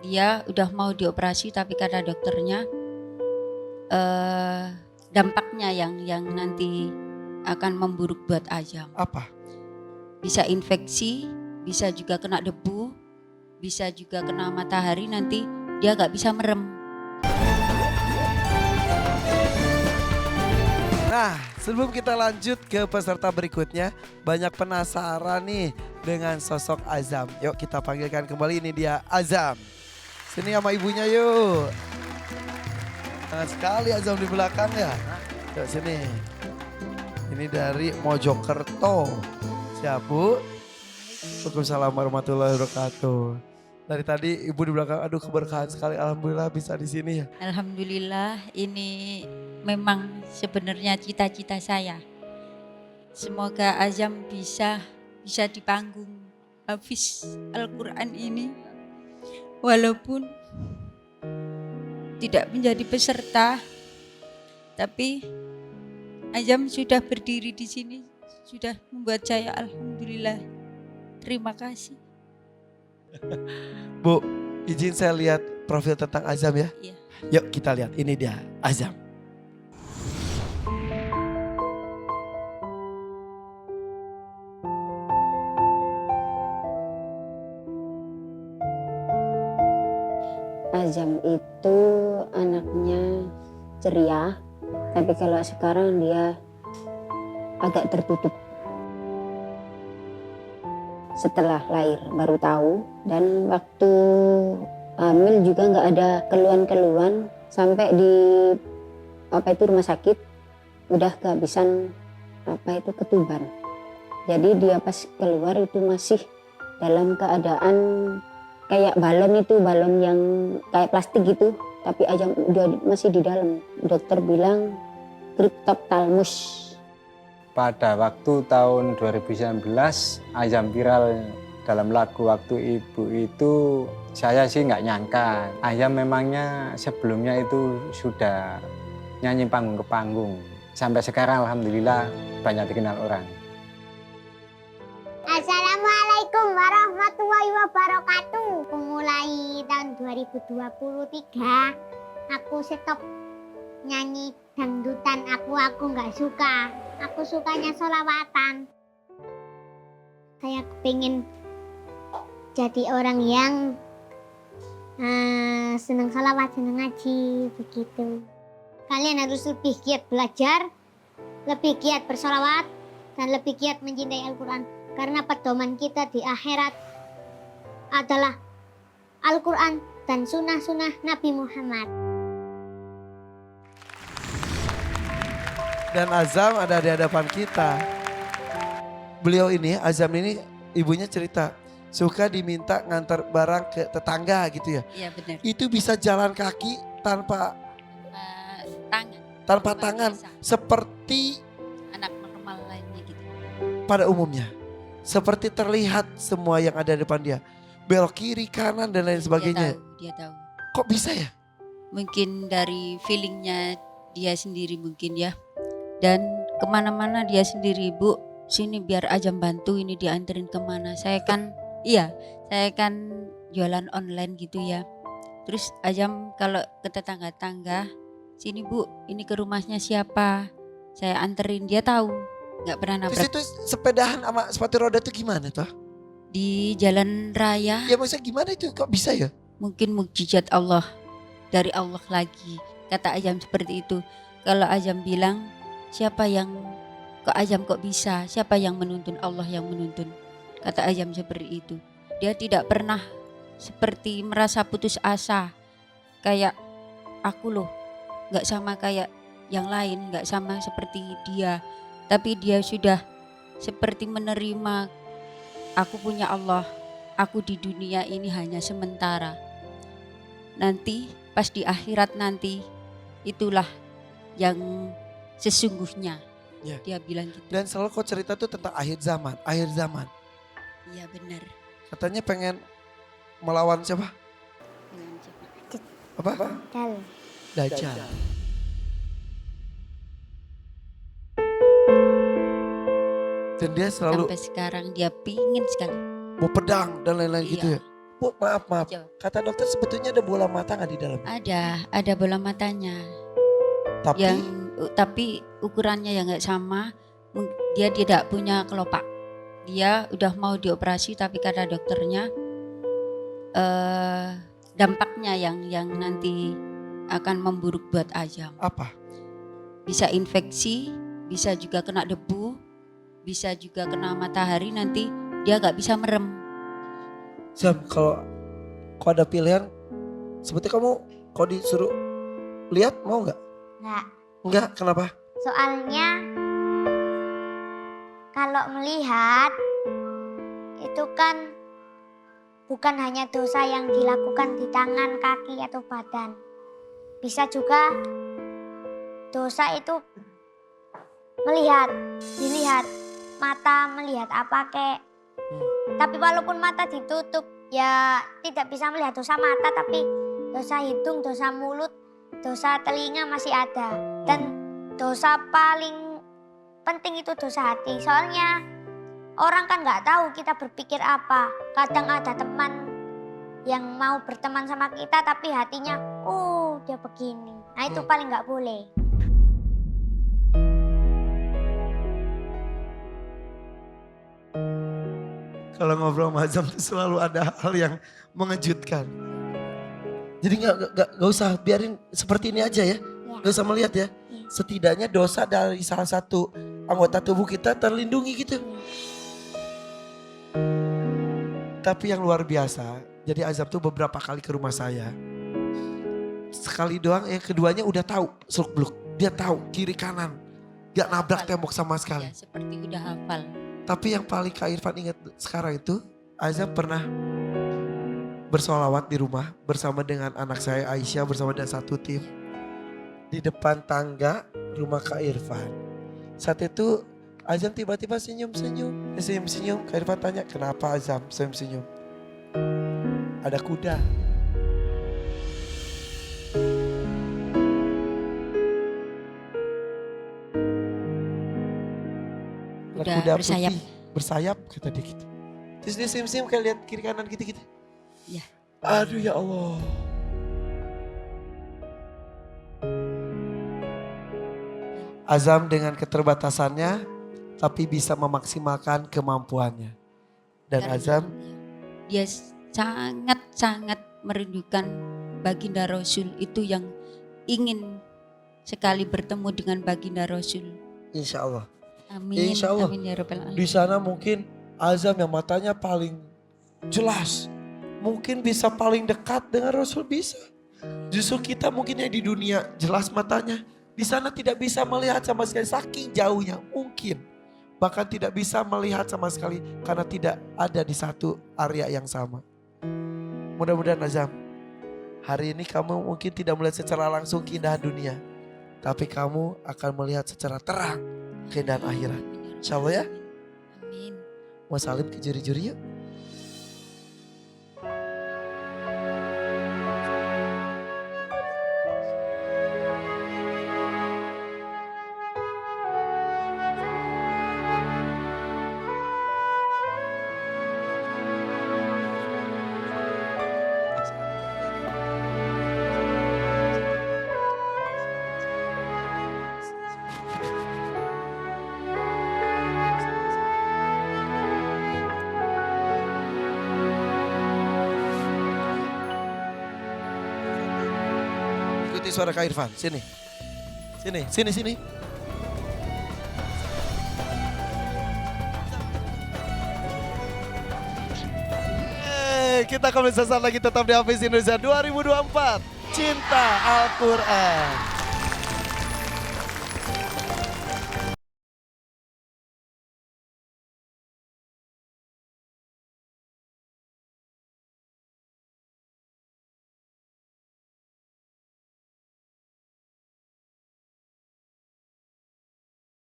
Dia udah mau dioperasi tapi kata dokternya dampaknya yang nanti akan memburuk buat Azam. Apa? Bisa infeksi, bisa juga kena debu, bisa juga kena matahari, nanti dia gak bisa merem. Nah, sebelum kita lanjut ke peserta berikutnya, banyak penasaran nih dengan sosok Azam. Yuk kita panggilkan kembali, ini dia Azam. Sini sama ibunya yuk. Sangat sekali Azam di belakang ya. Yuk sini. Ini dari Mojokerto. Siap Bu? Waalaikumsalam warahmatullahi wabarakatuh. Dari tadi ibu di belakang, aduh keberkahan sekali. Alhamdulillah bisa di sini ya. Alhamdulillah, ini memang sebenarnya cita-cita saya. Semoga Azam bisa di panggung Hafiz Al-Quran ini. Walaupun tidak menjadi peserta, tapi Azam sudah berdiri di sini, sudah membuat saya alhamdulillah. Terima kasih. Bu, izin saya lihat profil tentang Azam ya. Iya. Yuk kita lihat, ini dia Azam. Azam itu anaknya ceria, tapi kalau sekarang dia agak tertutup. Setelah lahir baru tahu, dan waktu hamil juga nggak ada keluhan-keluhan, sampai di rumah sakit udah kehabisan ketuban. Jadi dia pas keluar itu masih dalam keadaan kayak balon yang kayak plastik gitu, tapi Azam udah masih di dalam. Dokter bilang kriptoptalmus. Pada waktu tahun 2019 Azam viral dalam lagu Waktu Ibu itu, saya sih nggak nyangka Azam memangnya sebelumnya itu sudah nyanyi panggung ke panggung. Sampai sekarang alhamdulillah banyak dikenal orang. Assalamualaikum warahmatullahi wabarakatuh. Mulai tahun 2023 aku stop nyanyi dangdutan, aku nggak suka. Aku sukanya sholawatan. Saya pengen jadi orang yang senang sholawat, senang ngaji, begitu. Kalian harus lebih giat belajar, lebih giat bersolawat, dan lebih giat mencintai Al-Quran. Karena pedoman kita di akhirat adalah Al-Quran dan sunnah-sunnah Nabi Muhammad. Dan Azam ada di hadapan kita. Beliau ini, Azam ini ibunya cerita suka diminta ngantar barang ke tetangga gitu ya. Iya benar. Itu bisa jalan kaki tanpa tangan Biasa. seperti Anak normal lainnya gitu. pada umumnya. Seperti terlihat semua yang ada di depan dia. Belok kiri, kanan dan lain sebagainya. Dia tahu. Kok bisa ya? Mungkin dari feelingnya dia sendiri mungkin ya. Dan kemana-mana dia sendiri, Bu, sini biar Azam bantu, ini dianterin kemana. Saya kan jualan online gitu ya. Terus Azam kalau ke tetangga-tangga, sini Bu, ini ke rumahnya siapa, saya anterin, dia tahu. Gak pernah Terus nabrak. itu sepedahan sama sepatu roda itu gimana toh? Di jalan raya. Ya maksudnya gimana itu, kok bisa ya? Mungkin mukjizat Allah, dari Allah lagi. Kata Azam seperti itu. Kalau Azam bilang, siapa yang kok Azam kok bisa? Siapa yang menuntun? Allah yang menuntun. Kata Azam seperti itu. Dia tidak pernah seperti merasa putus asa. Kayak aku loh, gak sama kayak yang lain, gak sama seperti dia. Tapi dia sudah seperti menerima, aku punya Allah. Aku di dunia ini hanya sementara. Nanti pas di akhirat nanti, itulah yang sesungguhnya. Ya. Dia bilang gitu. Dan selalu kau cerita tuh tentang akhir zaman. Iya benar. Katanya pengen melawan siapa? Dengan siapa? Apa? Dajjal. Dan dia selalu Sampai sekarang dia pingin sekali. mau pedang dan lain-lain gitu Iya. ya. Bu, maaf. Jauh. Kata dokter sebetulnya ada bola mata nggak di dalam? Ada bola matanya. Tapi Tapi ukurannya yang nggak sama. Dia tidak punya kelopak. Dia udah mau dioperasi tapi kata dokternya dampaknya yang nanti akan memburuk buat Azam. apa? Bisa infeksi, bisa juga kena debu, bisa juga kena matahari, nanti dia nggak bisa merem. Zam, kalau ada pilihan, sebetulnya kamu kalau disuruh lihat mau nggak? Nggak. Enggak, kenapa? Soalnya kalau melihat itu kan bukan hanya dosa yang dilakukan di tangan, kaki atau badan. Bisa juga dosa itu dilihat mata melihat apa kek. Tapi walaupun mata ditutup ya tidak bisa melihat dosa mata, tapi dosa hidung, dosa mulut, dosa telinga masih ada. Dan dosa paling penting itu dosa hati. Soalnya orang kan nggak tahu kita berpikir apa. Kadang ada teman yang mau berteman sama kita tapi hatinya, oh dia begini. Nah itu paling nggak boleh. Kalau ngobrol sama Azam tuh selalu ada hal yang mengejutkan. Jadi nggak usah biarin seperti ini aja ya. Nggak usah melihat ya. Setidaknya dosa dari salah satu anggota tubuh kita terlindungi gitu. Tapi yang luar biasa, jadi Azam tuh beberapa kali ke rumah saya. Sekali doang, yang keduanya udah tahu seluk-beluk. Dia tahu kiri kanan. Gak nabrak tembok sama sekali. Ya, seperti udah hafal. Tapi yang paling Kak Irfan ingat sekarang itu, Azam pernah bersolawat di rumah bersama dengan anak saya Aisyah bersama dengan satu tim. Di depan tangga rumah Kak Irfan. Saat itu Azam tiba-tiba senyum-senyum. Senyum-senyum, Kak Irfan tanya, kenapa Azam senyum-senyum? Ada kuda. Kuda bersayap. Bersayap kata dia gitu. Terus dia senyum-senyum kayak lihat kiri kanan gitu-gitu. Ya. Aduh ya Allah. Azam dengan keterbatasannya tapi bisa memaksimalkan kemampuannya. Dan Karena Azam dia sangat-sangat merindukan baginda Rasul, itu yang ingin sekali bertemu dengan baginda Rasul. insya Allah. Amin. Insya Allah. Amin ya rabbal alamin. Di sana mungkin Azam yang matanya paling jelas. Mungkin bisa paling dekat dengan Rasul bisa. Justru kita mungkin yang di dunia jelas matanya. Di sana tidak bisa melihat sama sekali saking jauhnya mungkin. Bahkan tidak bisa melihat sama sekali karena tidak ada di satu area yang sama. Mudah-mudahan Azam, hari ini kamu mungkin tidak melihat secara langsung keindahan dunia. Tapi kamu akan melihat secara terang keindahan akhirat. Insya Allah ya. Amin. Mau salim ke juri-juri yuk. Ikuti suara Kak Irfan, sini. Sini. Kita kembali sesaat lagi tetap di Hafiz Indonesia 2024. Cinta Al-Quran.